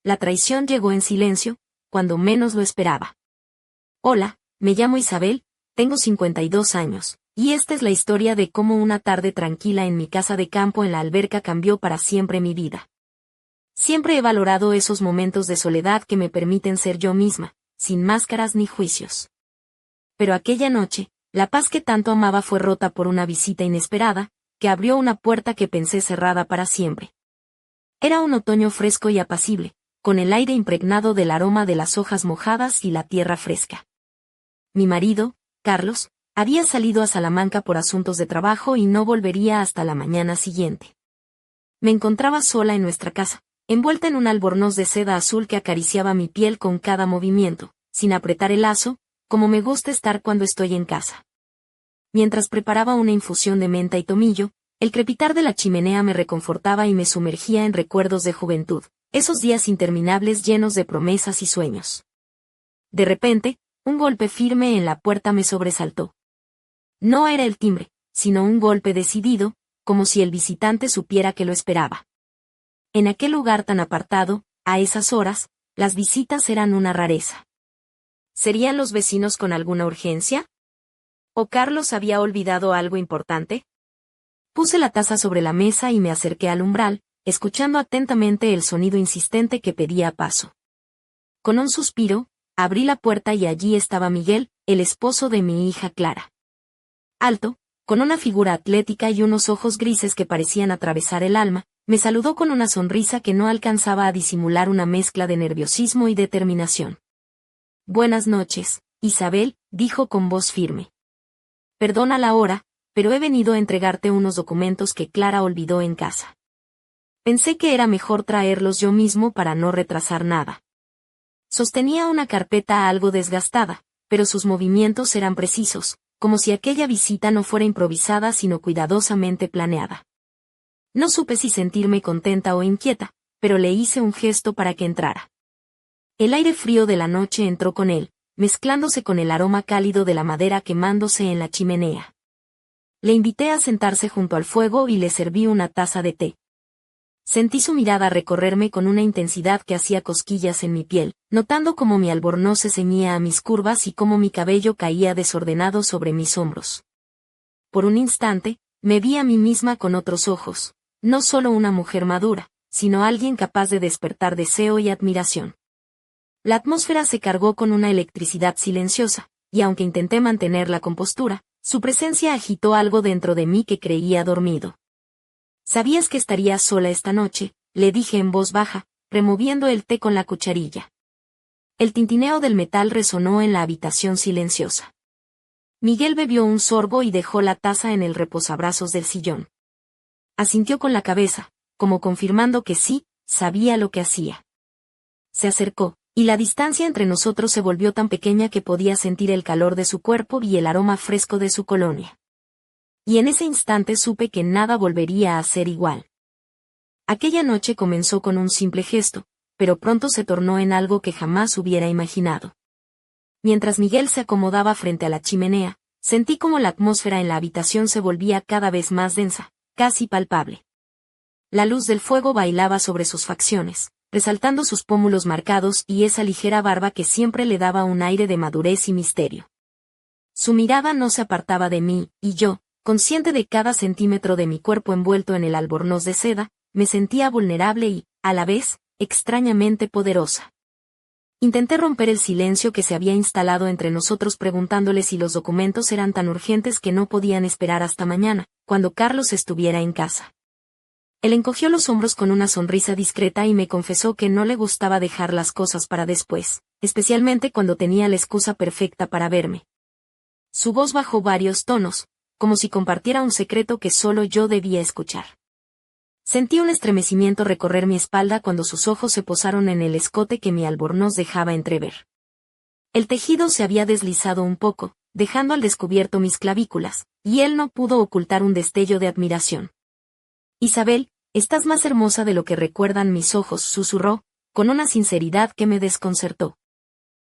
la traición llegó en silencio, cuando menos lo esperaba. Hola, me llamo Isabel, tengo 52 años, y esta es la historia de cómo una tarde tranquila en mi casa de campo en la alberca cambió para siempre mi vida. Siempre he valorado esos momentos de soledad que me permiten ser yo misma, sin máscaras ni juicios. Pero aquella noche, la paz que tanto amaba fue rota por una visita inesperada, que abrió una puerta que pensé cerrada para siempre. Era un otoño fresco y apacible, con el aire impregnado del aroma de las hojas mojadas y la tierra fresca. Mi marido, Carlos, había salido a Salamanca por asuntos de trabajo y no volvería hasta la mañana siguiente. Me encontraba sola en nuestra casa, envuelta en un albornoz de seda azul que acariciaba mi piel con cada movimiento, sin apretar el lazo, como me gusta estar cuando estoy en casa. Mientras preparaba una infusión de menta y tomillo, el crepitar de la chimenea me reconfortaba y me sumergía en recuerdos de juventud, esos días interminables llenos de promesas y sueños. De repente, un golpe firme en la puerta me sobresaltó. No era el timbre, sino un golpe decidido, como si el visitante supiera que lo esperaba. En aquel lugar tan apartado, a esas horas, las visitas eran una rareza. ¿Serían los vecinos con alguna urgencia? ¿O Carlos había olvidado algo importante? Puse la taza sobre la mesa y me acerqué al umbral, escuchando atentamente el sonido insistente que pedía paso. Con un suspiro, abrí la puerta y allí estaba Miguel, el esposo de mi hija Clara. Alto, con una figura atlética y unos ojos grises que parecían atravesar el alma, me saludó con una sonrisa que no alcanzaba a disimular una mezcla de nerviosismo y determinación. Buenas noches, Isabel, dijo con voz firme. Perdona la hora, pero he venido a entregarte unos documentos que Clara olvidó en casa. Pensé que era mejor traerlos yo mismo para no retrasar nada. Sostenía una carpeta algo desgastada, pero sus movimientos eran precisos, como si aquella visita no fuera improvisada sino cuidadosamente planeada. No supe si sentirme contenta o inquieta, pero le hice un gesto para que entrara. El aire frío de la noche entró con él, mezclándose con el aroma cálido de la madera quemándose en la chimenea. Le invité a sentarse junto al fuego y le serví una taza de té. Sentí su mirada recorrerme con una intensidad que hacía cosquillas en mi piel, notando cómo mi albornoz se ceñía a mis curvas y cómo mi cabello caía desordenado sobre mis hombros. Por un instante, me vi a mí misma con otros ojos, no solo una mujer madura, sino alguien capaz de despertar deseo y admiración. La atmósfera se cargó con una electricidad silenciosa, y aunque intenté mantener la compostura, su presencia agitó algo dentro de mí que creía dormido. ¿Sabías que estaría sola esta noche?, le dije en voz baja, removiendo el té con la cucharilla. El tintineo del metal resonó en la habitación silenciosa. Miguel bebió un sorbo y dejó la taza en el reposabrazos del sillón. Asintió con la cabeza, como confirmando que sí, sabía lo que hacía. Se acercó, y la distancia entre nosotros se volvió tan pequeña que podía sentir el calor de su cuerpo y el aroma fresco de su colonia. Y en ese instante supe que nada volvería a ser igual. Aquella noche comenzó con un simple gesto, pero pronto se tornó en algo que jamás hubiera imaginado. Mientras Miguel se acomodaba frente a la chimenea, sentí como la atmósfera en la habitación se volvía cada vez más densa, casi palpable. La luz del fuego bailaba sobre sus facciones, resaltando sus pómulos marcados y esa ligera barba que siempre le daba un aire de madurez y misterio. Su mirada no se apartaba de mí, y yo, consciente de cada centímetro de mi cuerpo envuelto en el albornoz de seda, me sentía vulnerable y, a la vez, extrañamente poderosa. Intenté romper el silencio que se había instalado entre nosotros preguntándole si los documentos eran tan urgentes que no podían esperar hasta mañana, cuando Carlos estuviera en casa. Él encogió los hombros con una sonrisa discreta y me confesó que no le gustaba dejar las cosas para después, especialmente cuando tenía la excusa perfecta para verme. Su voz bajó varios tonos, como si compartiera un secreto que solo yo debía escuchar. Sentí un estremecimiento recorrer mi espalda cuando sus ojos se posaron en el escote que mi albornoz dejaba entrever. El tejido se había deslizado un poco, dejando al descubierto mis clavículas, y él no pudo ocultar un destello de admiración. Isabel, estás más hermosa de lo que recuerdan mis ojos, susurró, con una sinceridad que me desconcertó.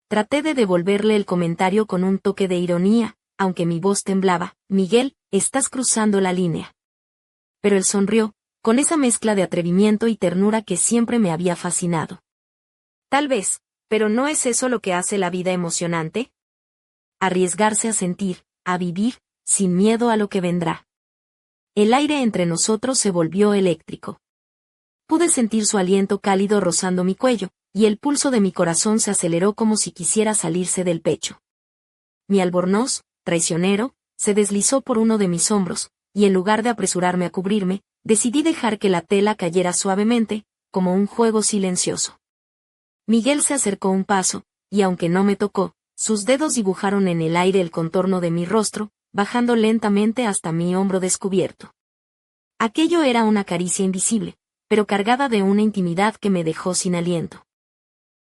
Traté de devolverle el comentario con un toque de ironía, aunque mi voz temblaba. Miguel, estás cruzando la línea. Pero él sonrió, con esa mezcla de atrevimiento y ternura que siempre me había fascinado. Tal vez, pero ¿no es eso lo que hace la vida emocionante? Arriesgarse a sentir, a vivir, sin miedo a lo que vendrá. El aire entre nosotros se volvió eléctrico. Pude sentir su aliento cálido rozando mi cuello, y el pulso de mi corazón se aceleró como si quisiera salirse del pecho. Mi albornoz, traicionero, se deslizó por uno de mis hombros, y en lugar de apresurarme a cubrirme, decidí dejar que la tela cayera suavemente, como un juego silencioso. Miguel se acercó un paso, y aunque no me tocó, sus dedos dibujaron en el aire el contorno de mi rostro, bajando lentamente hasta mi hombro descubierto. Aquello era una caricia invisible, pero cargada de una intimidad que me dejó sin aliento.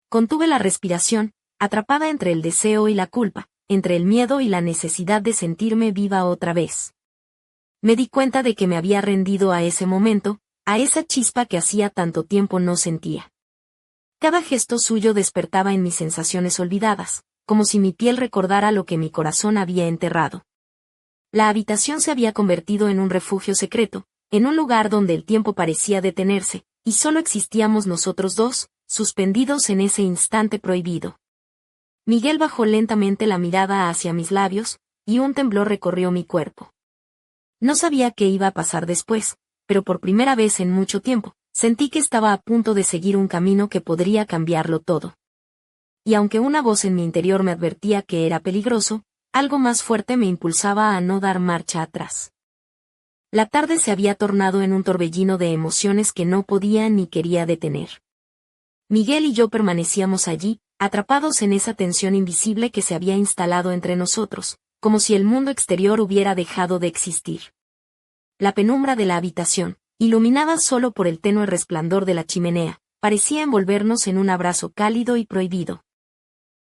Contuve la respiración, atrapada entre el deseo y la culpa, entre el miedo y la necesidad de sentirme viva otra vez. Me di cuenta de que me había rendido a ese momento, a esa chispa que hacía tanto tiempo no sentía. Cada gesto suyo despertaba en mis sensaciones olvidadas, como si mi piel recordara lo que mi corazón había enterrado. La habitación se había convertido en un refugio secreto, en un lugar donde el tiempo parecía detenerse, y solo existíamos nosotros dos, suspendidos en ese instante prohibido. Miguel bajó lentamente la mirada hacia mis labios, y un temblor recorrió mi cuerpo. No sabía qué iba a pasar después, pero por primera vez en mucho tiempo, sentí que estaba a punto de seguir un camino que podría cambiarlo todo. Y aunque una voz en mi interior me advertía que era peligroso, algo más fuerte me impulsaba a no dar marcha atrás. La tarde se había tornado en un torbellino de emociones que no podía ni quería detener. Miguel y yo permanecíamos allí, atrapados en esa tensión invisible que se había instalado entre nosotros, como si el mundo exterior hubiera dejado de existir. La penumbra de la habitación, iluminada solo por el tenue resplandor de la chimenea, parecía envolvernos en un abrazo cálido y prohibido.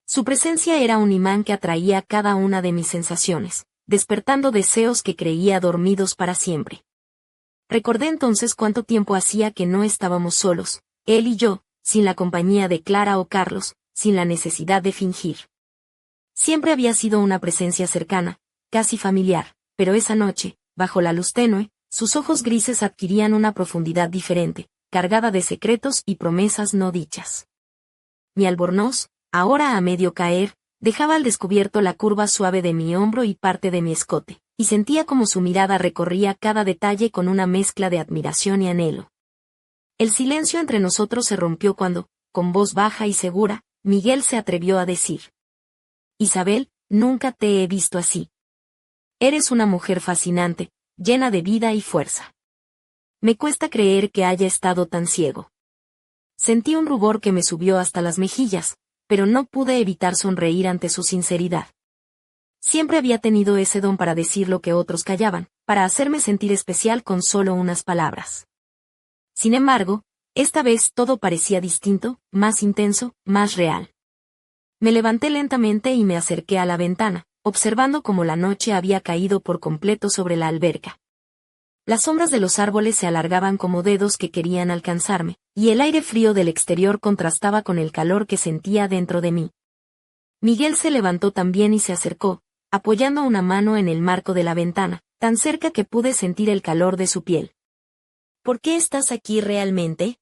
Su presencia era un imán que atraía cada una de mis sensaciones, despertando deseos que creía dormidos para siempre. Recordé entonces cuánto tiempo hacía que no estábamos solos, él y yo, sin la compañía de Clara o Carlos, sin la necesidad de fingir. Siempre había sido una presencia cercana, casi familiar, pero esa noche, bajo la luz tenue, sus ojos grises adquirían una profundidad diferente, cargada de secretos y promesas no dichas. Mi albornoz, ahora a medio caer, dejaba al descubierto la curva suave de mi hombro y parte de mi escote, y sentía como su mirada recorría cada detalle con una mezcla de admiración y anhelo. El silencio entre nosotros se rompió cuando, con voz baja y segura, Miguel se atrevió a decir: Isabel, nunca te he visto así. Eres una mujer fascinante, llena de vida y fuerza. Me cuesta creer que haya estado tan ciego. Sentí un rubor que me subió hasta las mejillas, pero no pude evitar sonreír ante su sinceridad. Siempre había tenido ese don para decir lo que otros callaban, para hacerme sentir especial con solo unas palabras. Sin embargo, esta vez todo parecía distinto, más intenso, más real. Me levanté lentamente y me acerqué a la ventana, observando cómo la noche había caído por completo sobre la alberca. Las sombras de los árboles se alargaban como dedos que querían alcanzarme, y el aire frío del exterior contrastaba con el calor que sentía dentro de mí. Miguel se levantó también y se acercó, apoyando una mano en el marco de la ventana, tan cerca que pude sentir el calor de su piel. ¿Por qué estás aquí realmente?,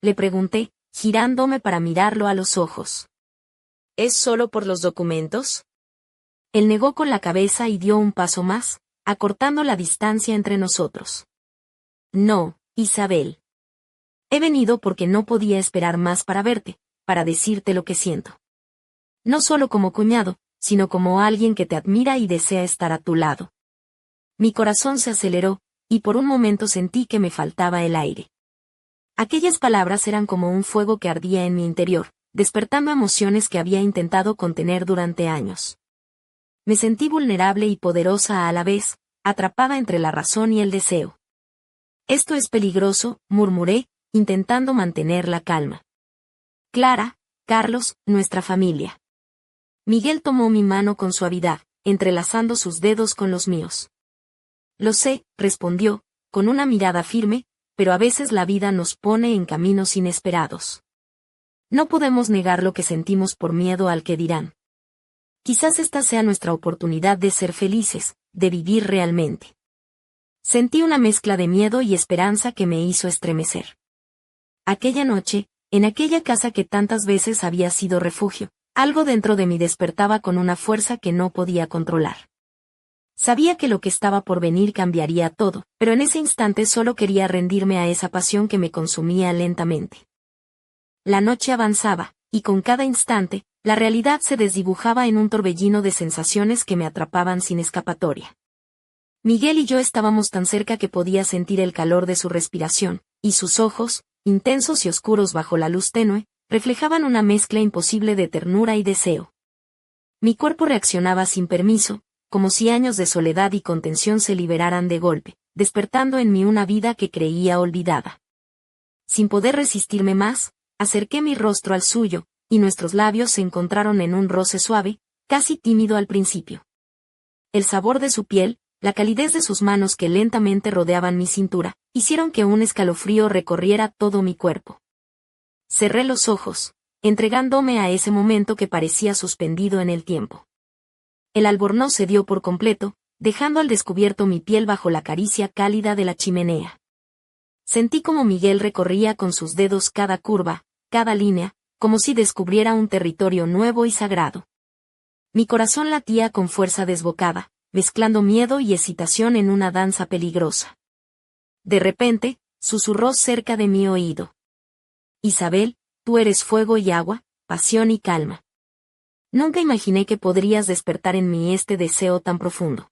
le pregunté, girándome para mirarlo a los ojos. ¿Es solo por los documentos? Él negó con la cabeza y dio un paso más, acortando la distancia entre nosotros. No, Isabel. He venido porque no podía esperar más para verte, para decirte lo que siento. No solo como cuñado, sino como alguien que te admira y desea estar a tu lado. Mi corazón se aceleró, y por un momento sentí que me faltaba el aire. Aquellas palabras eran como un fuego que ardía en mi interior, despertando emociones que había intentado contener durante años. Me sentí vulnerable y poderosa a la vez, atrapada entre la razón y el deseo. Esto es peligroso, murmuré, intentando mantener la calma. Clara, Carlos, nuestra familia. Miguel tomó mi mano con suavidad, entrelazando sus dedos con los míos. Lo sé, respondió, con una mirada firme, pero a veces la vida nos pone en caminos inesperados. No podemos negar lo que sentimos por miedo al que dirán. Quizás esta sea nuestra oportunidad de ser felices, de vivir realmente. Sentí una mezcla de miedo y esperanza que me hizo estremecer. Aquella noche, en aquella casa que tantas veces había sido refugio, algo dentro de mí despertaba con una fuerza que no podía controlar. Sabía que lo que estaba por venir cambiaría todo, pero en ese instante solo quería rendirme a esa pasión que me consumía lentamente. La noche avanzaba, y con cada instante, la realidad se desdibujaba en un torbellino de sensaciones que me atrapaban sin escapatoria. Miguel y yo estábamos tan cerca que podía sentir el calor de su respiración, y sus ojos, intensos y oscuros bajo la luz tenue, reflejaban una mezcla imposible de ternura y deseo. Mi cuerpo reaccionaba sin permiso, como si años de soledad y contención se liberaran de golpe, despertando en mí una vida que creía olvidada. Sin poder resistirme más, acerqué mi rostro al suyo, y nuestros labios se encontraron en un roce suave, casi tímido al principio. El sabor de su piel, la calidez de sus manos que lentamente rodeaban mi cintura, hicieron que un escalofrío recorriera todo mi cuerpo. Cerré los ojos, entregándome a ese momento que parecía suspendido en el tiempo. El albornoz se dio por completo, dejando al descubierto mi piel bajo la caricia cálida de la chimenea. Sentí como Miguel recorría con sus dedos cada curva, cada línea, como si descubriera un territorio nuevo y sagrado. Mi corazón latía con fuerza desbocada, mezclando miedo y excitación en una danza peligrosa. De repente, susurró cerca de mi oído. Isabel, tú eres fuego y agua, pasión y calma. Nunca imaginé que podrías despertar en mí este deseo tan profundo.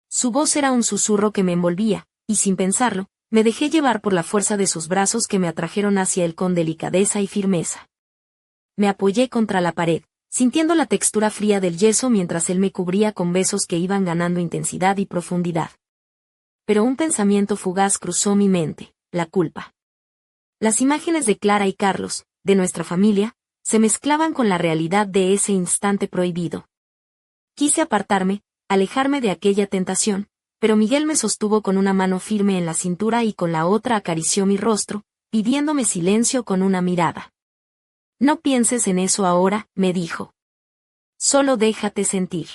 Su voz era un susurro que me envolvía, y sin pensarlo, me dejé llevar por la fuerza de sus brazos que me atrajeron hacia él con delicadeza y firmeza. Me apoyé contra la pared, sintiendo la textura fría del yeso mientras él me cubría con besos que iban ganando intensidad y profundidad. Pero un pensamiento fugaz cruzó mi mente, la culpa. Las imágenes de Clara y Carlos, de nuestra familia, se mezclaban con la realidad de ese instante prohibido. Quise apartarme, alejarme de aquella tentación, pero Miguel me sostuvo con una mano firme en la cintura y con la otra acarició mi rostro, pidiéndome silencio con una mirada. No pienses en eso ahora, me dijo. Solo déjate sentir.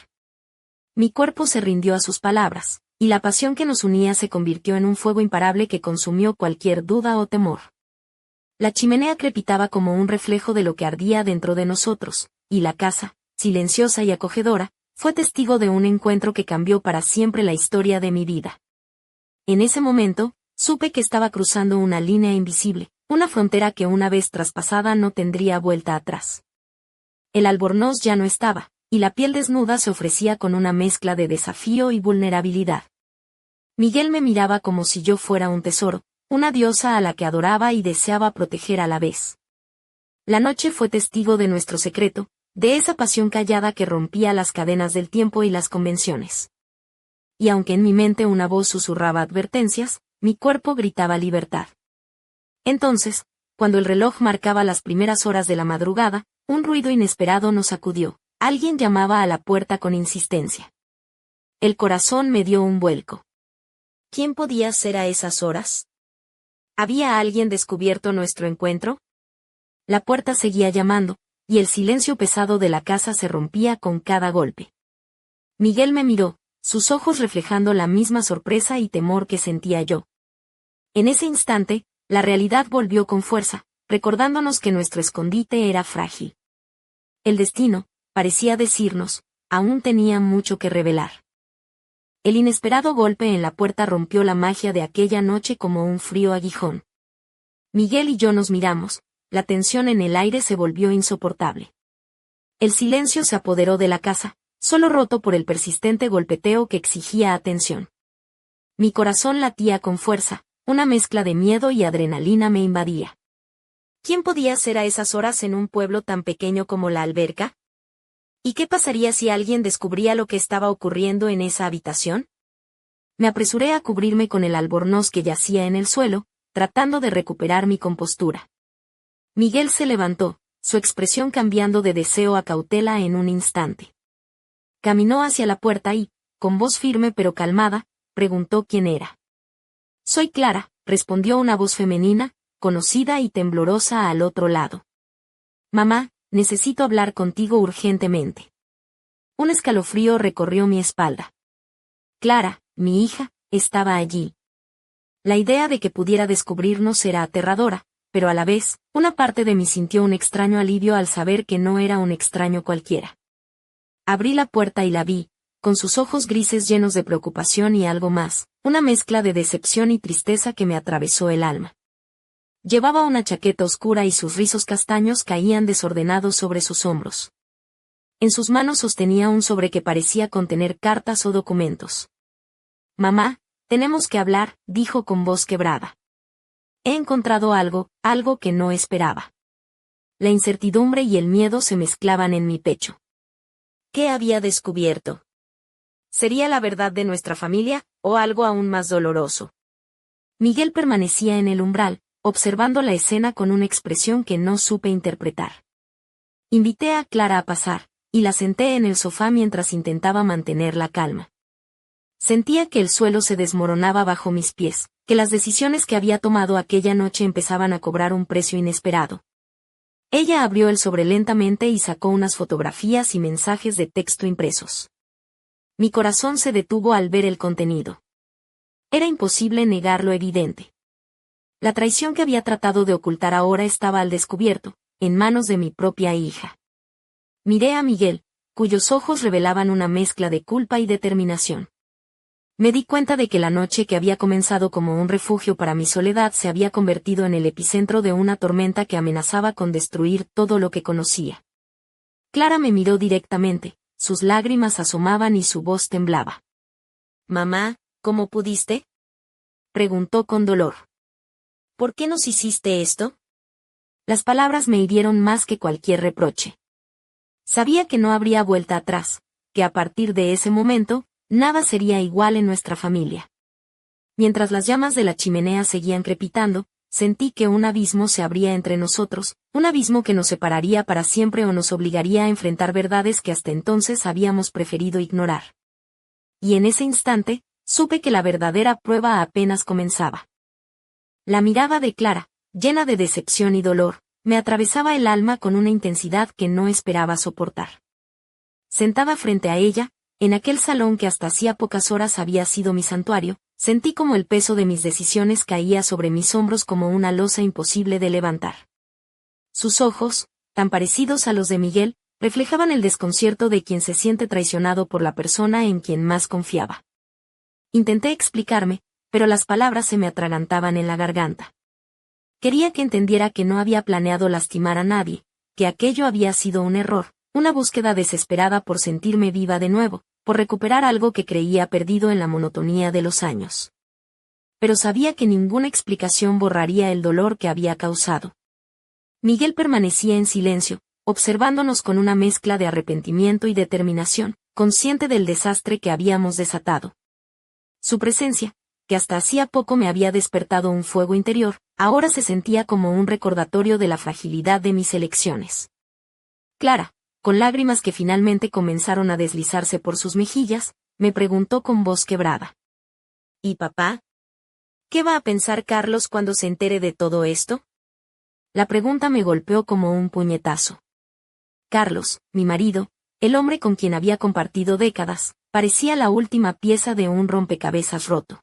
Mi cuerpo se rindió a sus palabras, y la pasión que nos unía se convirtió en un fuego imparable que consumió cualquier duda o temor. La chimenea crepitaba como un reflejo de lo que ardía dentro de nosotros, y la casa, silenciosa y acogedora, fue testigo de un encuentro que cambió para siempre la historia de mi vida. En ese momento, supe que estaba cruzando una línea invisible, una frontera que una vez traspasada no tendría vuelta atrás. El albornoz ya no estaba, y la piel desnuda se ofrecía con una mezcla de desafío y vulnerabilidad. Miguel me miraba como si yo fuera un tesoro, una diosa a la que adoraba y deseaba proteger a la vez. La noche fue testigo de nuestro secreto, de esa pasión callada que rompía las cadenas del tiempo y las convenciones. Y aunque en mi mente una voz susurraba advertencias, mi cuerpo gritaba libertad. Entonces, cuando el reloj marcaba las primeras horas de la madrugada, un ruido inesperado nos sacudió. Alguien llamaba a la puerta con insistencia. El corazón me dio un vuelco. ¿Quién podía ser a esas horas? ¿Había alguien descubierto nuestro encuentro? La puerta seguía llamando, y el silencio pesado de la casa se rompía con cada golpe. Miguel me miró, sus ojos reflejando la misma sorpresa y temor que sentía yo. En ese instante, la realidad volvió con fuerza, recordándonos que nuestro escondite era frágil. El destino, parecía decirnos, aún tenía mucho que revelar. El inesperado golpe en la puerta rompió la magia de aquella noche como un frío aguijón. Miguel y yo nos miramos, la tensión en el aire se volvió insoportable. El silencio se apoderó de la casa, solo roto por el persistente golpeteo que exigía atención. Mi corazón latía con fuerza, una mezcla de miedo y adrenalina me invadía. ¿Quién podía ser a esas horas en un pueblo tan pequeño como La Alberca? ¿Y qué pasaría si alguien descubría lo que estaba ocurriendo en esa habitación? Me apresuré a cubrirme con el albornoz que yacía en el suelo, tratando de recuperar mi compostura. Miguel se levantó, su expresión cambiando de deseo a cautela en un instante. Caminó hacia la puerta y, con voz firme pero calmada, preguntó quién era. Soy Clara, respondió una voz femenina, conocida y temblorosa al otro lado. Mamá, necesito hablar contigo urgentemente. Un escalofrío recorrió mi espalda. Clara, mi hija, estaba allí. La idea de que pudiera descubrirnos era aterradora, pero a la vez, una parte de mí sintió un extraño alivio al saber que no era un extraño cualquiera. Abrí la puerta y la vi, con sus ojos grises llenos de preocupación y algo más, una mezcla de decepción y tristeza que me atravesó el alma. Llevaba una chaqueta oscura y sus rizos castaños caían desordenados sobre sus hombros. En sus manos sostenía un sobre que parecía contener cartas o documentos. «Mamá, tenemos que hablar», dijo con voz quebrada. «He encontrado algo que no esperaba». La incertidumbre y el miedo se mezclaban en mi pecho. ¿Qué había descubierto? ¿Sería la verdad de nuestra familia, o algo aún más doloroso? Miguel permanecía en el umbral, observando la escena con una expresión que no supe interpretar. Invité a Clara a pasar, y la senté en el sofá mientras intentaba mantener la calma. Sentía que el suelo se desmoronaba bajo mis pies, que las decisiones que había tomado aquella noche empezaban a cobrar un precio inesperado. Ella abrió el sobre lentamente y sacó unas fotografías y mensajes de texto impresos. Mi corazón se detuvo al ver el contenido. Era imposible negar lo evidente. La traición que había tratado de ocultar ahora estaba al descubierto, en manos de mi propia hija. Miré a Miguel, cuyos ojos revelaban una mezcla de culpa y determinación. Me di cuenta de que la noche que había comenzado como un refugio para mi soledad se había convertido en el epicentro de una tormenta que amenazaba con destruir todo lo que conocía. Clara me miró directamente, sus lágrimas asomaban y su voz temblaba. «Mamá, ¿cómo pudiste?», preguntó con dolor. «¿Por qué nos hiciste esto?». Las palabras me hirieron más que cualquier reproche. Sabía que no habría vuelta atrás, que a partir de ese momento, nada sería igual en nuestra familia. Mientras las llamas de la chimenea seguían crepitando, sentí que un abismo se abría entre nosotros, un abismo que nos separaría para siempre o nos obligaría a enfrentar verdades que hasta entonces habíamos preferido ignorar. Y en ese instante, supe que la verdadera prueba apenas comenzaba. La mirada de Clara, llena de decepción y dolor, me atravesaba el alma con una intensidad que no esperaba soportar. Sentada frente a ella, en aquel salón que hasta hacía pocas horas había sido mi santuario, sentí como el peso de mis decisiones caía sobre mis hombros como una losa imposible de levantar. Sus ojos, tan parecidos a los de Miguel, reflejaban el desconcierto de quien se siente traicionado por la persona en quien más confiaba. Intenté explicarme, pero las palabras se me atragantaban en la garganta. Quería que entendiera que no había planeado lastimar a nadie, que aquello había sido un error, una búsqueda desesperada por sentirme viva de nuevo, por recuperar algo que creía perdido en la monotonía de los años. Pero sabía que ninguna explicación borraría el dolor que había causado. Miguel permanecía en silencio, observándonos con una mezcla de arrepentimiento y determinación, consciente del desastre que habíamos desatado. Su presencia, que hasta hacía poco me había despertado un fuego interior, ahora se sentía como un recordatorio de la fragilidad de mis elecciones. Clara, con lágrimas que finalmente comenzaron a deslizarse por sus mejillas, me preguntó con voz quebrada. ¿Y papá? ¿Qué va a pensar Carlos cuando se entere de todo esto? La pregunta me golpeó como un puñetazo. Carlos, mi marido, el hombre con quien había compartido décadas, parecía la última pieza de un rompecabezas roto.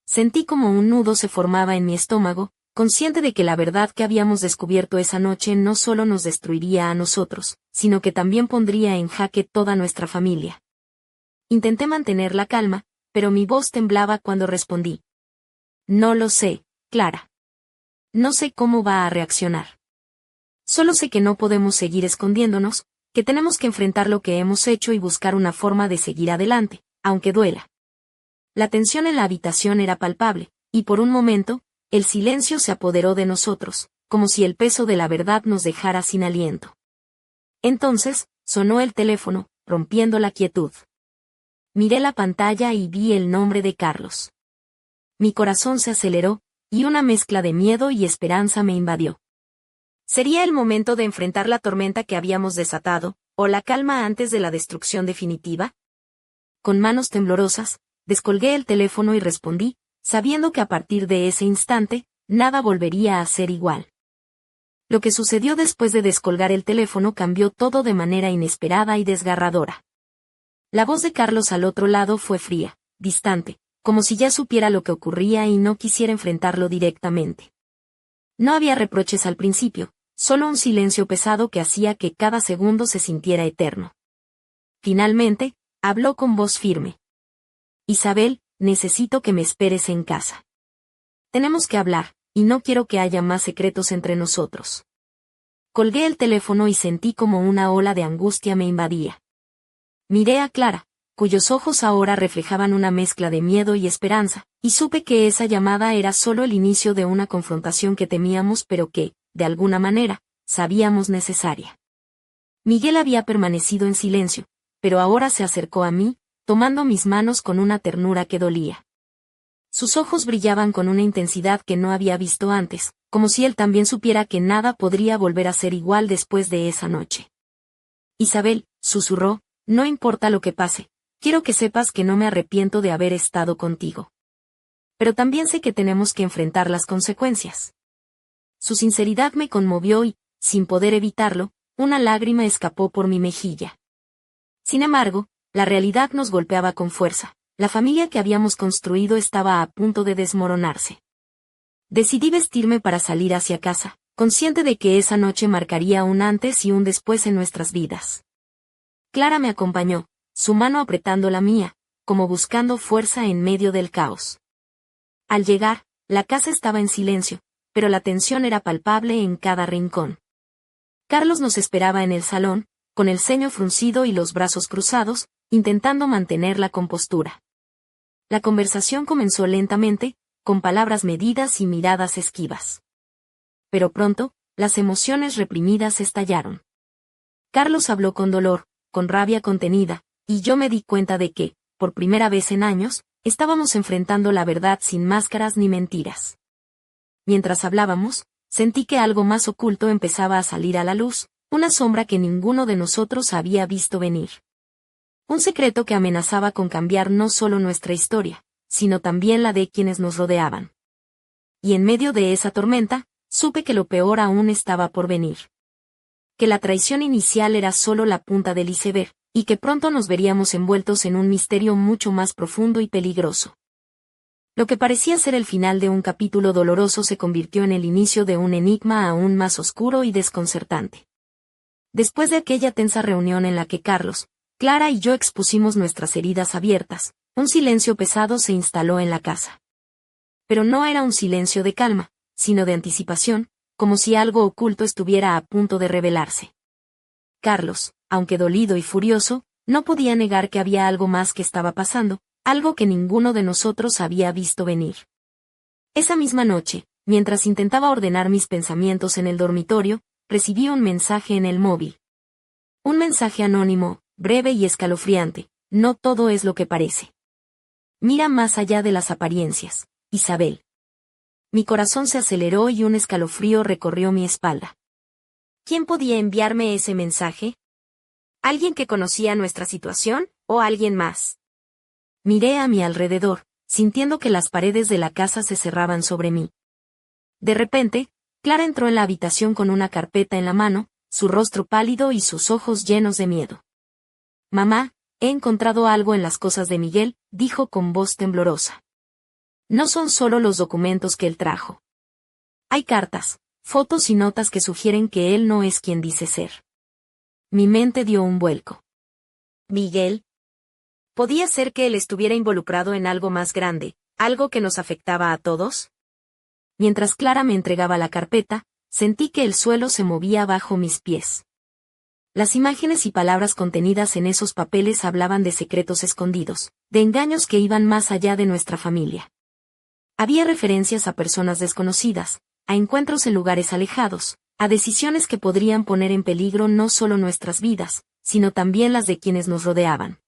Sentí como un nudo se formaba en mi estómago, consciente de que la verdad que habíamos descubierto esa noche no solo nos destruiría a nosotros, sino que también pondría en jaque toda nuestra familia. Intenté mantener la calma, pero mi voz temblaba cuando respondí. No lo sé, Clara. No sé cómo va a reaccionar. Solo sé que no podemos seguir escondiéndonos, que tenemos que enfrentar lo que hemos hecho y buscar una forma de seguir adelante, aunque duela. La tensión en la habitación era palpable, y por un momento, el silencio se apoderó de nosotros, como si el peso de la verdad nos dejara sin aliento. Entonces, sonó el teléfono, rompiendo la quietud. Miré la pantalla y vi el nombre de Carlos. Mi corazón se aceleró, y una mezcla de miedo y esperanza me invadió. ¿Sería el momento de enfrentar la tormenta que habíamos desatado, o la calma antes de la destrucción definitiva? Con manos temblorosas, descolgué el teléfono y respondí, sabiendo que a partir de ese instante, nada volvería a ser igual. Lo que sucedió después de descolgar el teléfono cambió todo de manera inesperada y desgarradora. La voz de Carlos al otro lado fue fría, distante, como si ya supiera lo que ocurría y no quisiera enfrentarlo directamente. No había reproches al principio, solo un silencio pesado que hacía que cada segundo se sintiera eterno. Finalmente, habló con voz firme. Isabel, necesito que me esperes en casa. Tenemos que hablar, y no quiero que haya más secretos entre nosotros. Colgué el teléfono y sentí como una ola de angustia me invadía. Miré a Clara, cuyos ojos ahora reflejaban una mezcla de miedo y esperanza, y supe que esa llamada era solo el inicio de una confrontación que temíamos pero que, de alguna manera, sabíamos necesaria. Miguel había permanecido en silencio, pero ahora se acercó a mí, tomando mis manos con una ternura que dolía. Sus ojos brillaban con una intensidad que no había visto antes, como si él también supiera que nada podría volver a ser igual después de esa noche. Isabel, susurró, no importa lo que pase, quiero que sepas que no me arrepiento de haber estado contigo. Pero también sé que tenemos que enfrentar las consecuencias. Su sinceridad me conmovió y, sin poder evitarlo, una lágrima escapó por mi mejilla. Sin embargo, la realidad nos golpeaba con fuerza. La familia que habíamos construido estaba a punto de desmoronarse. Decidí vestirme para salir hacia casa, consciente de que esa noche marcaría un antes y un después en nuestras vidas. Clara me acompañó, su mano apretando la mía, como buscando fuerza en medio del caos. Al llegar, la casa estaba en silencio, pero la tensión era palpable en cada rincón. Carlos nos esperaba en el salón, con el ceño fruncido y los brazos cruzados, intentando mantener la compostura. La conversación comenzó lentamente, con palabras medidas y miradas esquivas. Pero pronto, las emociones reprimidas estallaron. Carlos habló con dolor, con rabia contenida, y yo me di cuenta de que, por primera vez en años, estábamos enfrentando la verdad sin máscaras ni mentiras. Mientras hablábamos, sentí que algo más oculto empezaba a salir a la luz, una sombra que ninguno de nosotros había visto venir. Un secreto que amenazaba con cambiar no solo nuestra historia, sino también la de quienes nos rodeaban. Y en medio de esa tormenta, supe que lo peor aún estaba por venir. Que la traición inicial era solo la punta del iceberg, y que pronto nos veríamos envueltos en un misterio mucho más profundo y peligroso. Lo que parecía ser el final de un capítulo doloroso se convirtió en el inicio de un enigma aún más oscuro y desconcertante. Después de aquella tensa reunión en la que Carlos, Clara y yo expusimos nuestras heridas abiertas, un silencio pesado se instaló en la casa. Pero no era un silencio de calma, sino de anticipación, como si algo oculto estuviera a punto de revelarse. Carlos, aunque dolido y furioso, no podía negar que había algo más que estaba pasando, algo que ninguno de nosotros había visto venir. Esa misma noche, mientras intentaba ordenar mis pensamientos en el dormitorio, recibí un mensaje en el móvil. Un mensaje anónimo, breve y escalofriante: no todo es lo que parece. Mira más allá de las apariencias, Isabel. Mi corazón se aceleró y un escalofrío recorrió mi espalda. ¿Quién podía enviarme ese mensaje? ¿Alguien que conocía nuestra situación, o alguien más? Miré a mi alrededor, sintiendo que las paredes de la casa se cerraban sobre mí. De repente, Clara entró en la habitación con una carpeta en la mano, su rostro pálido y sus ojos llenos de miedo. Mamá, he encontrado algo en las cosas de Miguel, dijo con voz temblorosa. No son solo los documentos que él trajo. Hay cartas, fotos y notas que sugieren que él no es quien dice ser. Mi mente dio un vuelco. ¿Miguel? ¿Podía ser que él estuviera involucrado en algo más grande, algo que nos afectaba a todos? Mientras Clara me entregaba la carpeta, sentí que el suelo se movía bajo mis pies. Las imágenes y palabras contenidas en esos papeles hablaban de secretos escondidos, de engaños que iban más allá de nuestra familia. Había referencias a personas desconocidas, a encuentros en lugares alejados, a decisiones que podrían poner en peligro no solo nuestras vidas, sino también las de quienes nos rodeaban.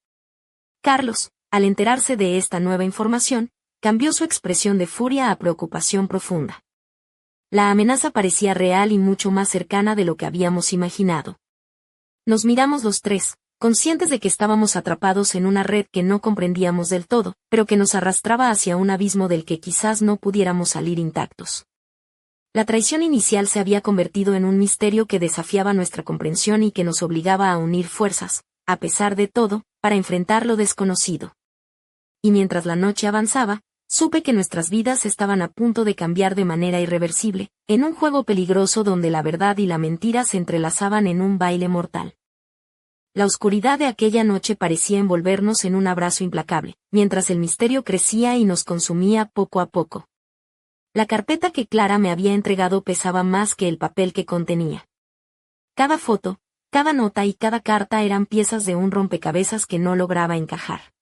Carlos, al enterarse de esta nueva información, cambió su expresión de furia a preocupación profunda. La amenaza parecía real y mucho más cercana de lo que habíamos imaginado. Nos miramos los tres, conscientes de que estábamos atrapados en una red que no comprendíamos del todo, pero que nos arrastraba hacia un abismo del que quizás no pudiéramos salir intactos. La traición inicial se había convertido en un misterio que desafiaba nuestra comprensión y que nos obligaba a unir fuerzas, a pesar de todo, para enfrentar lo desconocido. Y mientras la noche avanzaba, Supe que nuestras vidas estaban a punto de cambiar de manera irreversible, en un juego peligroso donde la verdad y la mentira se entrelazaban en un baile mortal. La oscuridad de aquella noche parecía envolvernos en un abrazo implacable, mientras el misterio crecía y nos consumía poco a poco. La carpeta que Clara me había entregado pesaba más que el papel que contenía. Cada foto, cada nota y cada carta eran piezas de un rompecabezas que no lograba encajar.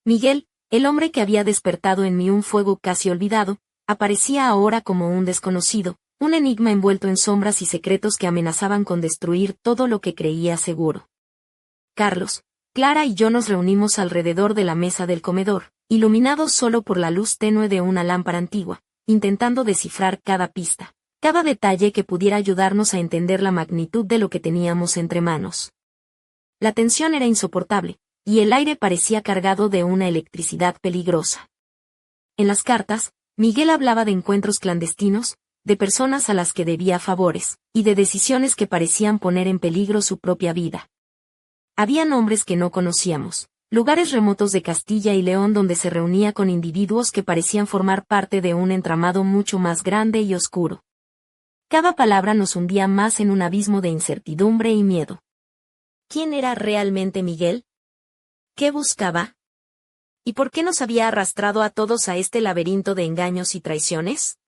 Miguel, el hombre que había despertado en mí un fuego casi olvidado, aparecía ahora como un desconocido, un enigma envuelto en sombras y secretos que amenazaban con destruir todo lo que creía seguro. Carlos, Clara y yo nos reunimos alrededor de la mesa del comedor, iluminados solo por la luz tenue de una lámpara antigua, intentando descifrar cada pista, cada detalle que pudiera ayudarnos a entender la magnitud de lo que teníamos entre manos. La tensión era insoportable, y el aire parecía cargado de una electricidad peligrosa. En las cartas, Miguel hablaba de encuentros clandestinos, de personas a las que debía favores, y de decisiones que parecían poner en peligro su propia vida. Había nombres que no conocíamos, lugares remotos de Castilla y León donde se reunía con individuos que parecían formar parte de un entramado mucho más grande y oscuro. Cada palabra nos hundía más en un abismo de incertidumbre y miedo. ¿Quién era realmente Miguel? ¿Qué buscaba? ¿Y por qué nos había arrastrado a todos a este laberinto de engaños y traiciones?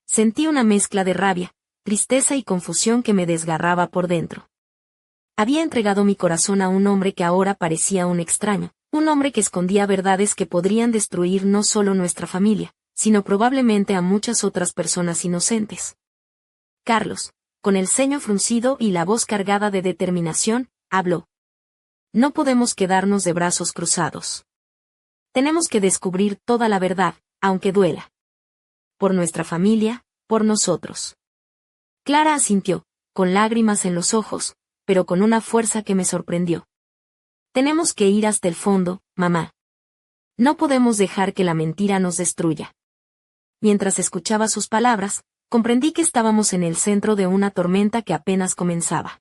Sentí una mezcla de rabia, tristeza y confusión que me desgarraba por dentro. Había entregado mi corazón a un hombre que ahora parecía un extraño, un hombre que escondía verdades que podrían destruir no solo nuestra familia, sino probablemente a muchas otras personas inocentes. Carlos, con el ceño fruncido y la voz cargada de determinación, habló. No podemos quedarnos de brazos cruzados. Tenemos que descubrir toda la verdad, aunque duela. Por nuestra familia, por nosotros. Clara asintió, con lágrimas en los ojos, pero con una fuerza que me sorprendió. Tenemos que ir hasta el fondo, mamá. No podemos dejar que la mentira nos destruya. Mientras escuchaba sus palabras, comprendí que estábamos en el centro de una tormenta que apenas comenzaba.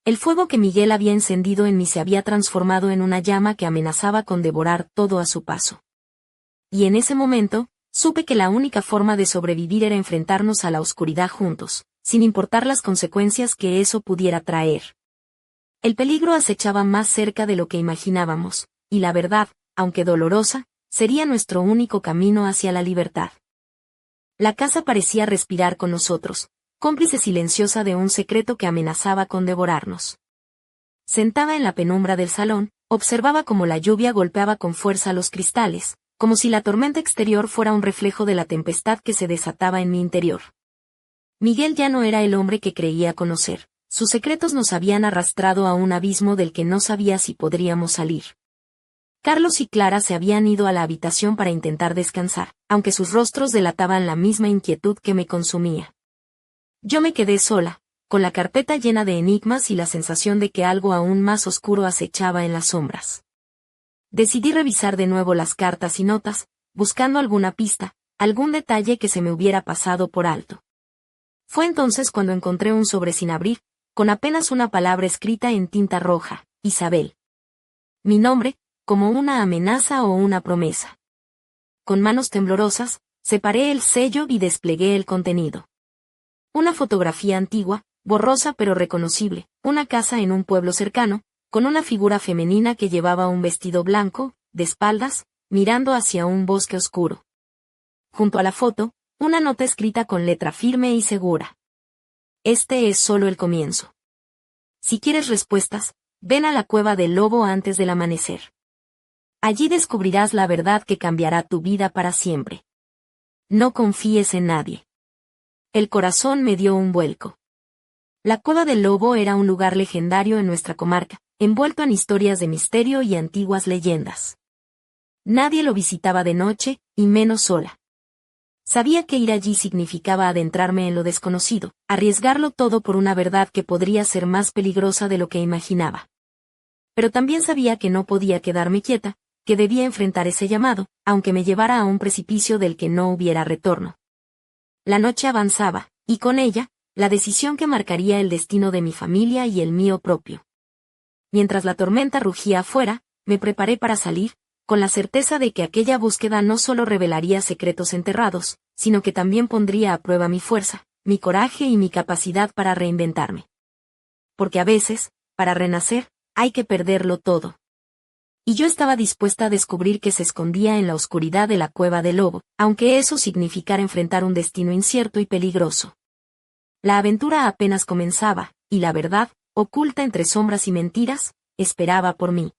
El fuego que Miguel había encendido en mí se había transformado en una llama que amenazaba con devorar todo a su paso. Y en ese momento, supe que la única forma de sobrevivir era enfrentarnos a la oscuridad juntos, sin importar las consecuencias que eso pudiera traer. El peligro acechaba más cerca de lo que imaginábamos, y la verdad, aunque dolorosa, sería nuestro único camino hacia la libertad. La casa parecía respirar con nosotros, cómplice silenciosa de un secreto que amenazaba con devorarnos. Sentada en la penumbra del salón, observaba cómo la lluvia golpeaba con fuerza los cristales, como si la tormenta exterior fuera un reflejo de la tempestad que se desataba en mi interior. Miguel ya no era el hombre que creía conocer, sus secretos nos habían arrastrado a un abismo del que no sabía si podríamos salir. Carlos y Clara se habían ido a la habitación para intentar descansar, aunque sus rostros delataban la misma inquietud que me consumía. Yo me quedé sola, con la carpeta llena de enigmas y la sensación de que algo aún más oscuro acechaba en las sombras. Decidí revisar de nuevo las cartas y notas, buscando alguna pista, algún detalle que se me hubiera pasado por alto. Fue entonces cuando encontré un sobre sin abrir, con apenas una palabra escrita en tinta roja, Isabel. Mi nombre, como una amenaza o una promesa. Con manos temblorosas, separé el sello y desplegué el contenido. Una fotografía antigua, borrosa pero reconocible, una casa en un pueblo cercano, con una figura femenina que llevaba un vestido blanco, de espaldas, mirando hacia un bosque oscuro. Junto a la foto, una nota escrita con letra firme y segura. Este es solo el comienzo. Si quieres respuestas, ven a la cueva del lobo antes del amanecer. Allí descubrirás la verdad que cambiará tu vida para siempre. No confíes en nadie. El corazón me dio un vuelco. La cueva del lobo era un lugar legendario en nuestra comarca, envuelto en historias de misterio y antiguas leyendas. Nadie lo visitaba de noche, y menos sola. Sabía que ir allí significaba adentrarme en lo desconocido, arriesgarlo todo por una verdad que podría ser más peligrosa de lo que imaginaba. Pero también sabía que no podía quedarme quieta, que debía enfrentar ese llamado, aunque me llevara a un precipicio del que no hubiera retorno. La noche avanzaba, y con ella, la decisión que marcaría el destino de mi familia y el mío propio. Mientras la tormenta rugía afuera, me preparé para salir, con la certeza de que aquella búsqueda no solo revelaría secretos enterrados, sino que también pondría a prueba mi fuerza, mi coraje y mi capacidad para reinventarme. Porque a veces, para renacer, hay que perderlo todo. Y yo estaba dispuesta a descubrir que se escondía en la oscuridad de la cueva del lobo, aunque eso significara enfrentar un destino incierto y peligroso. La aventura apenas comenzaba, y la verdad, oculta entre sombras y mentiras, esperaba por mí.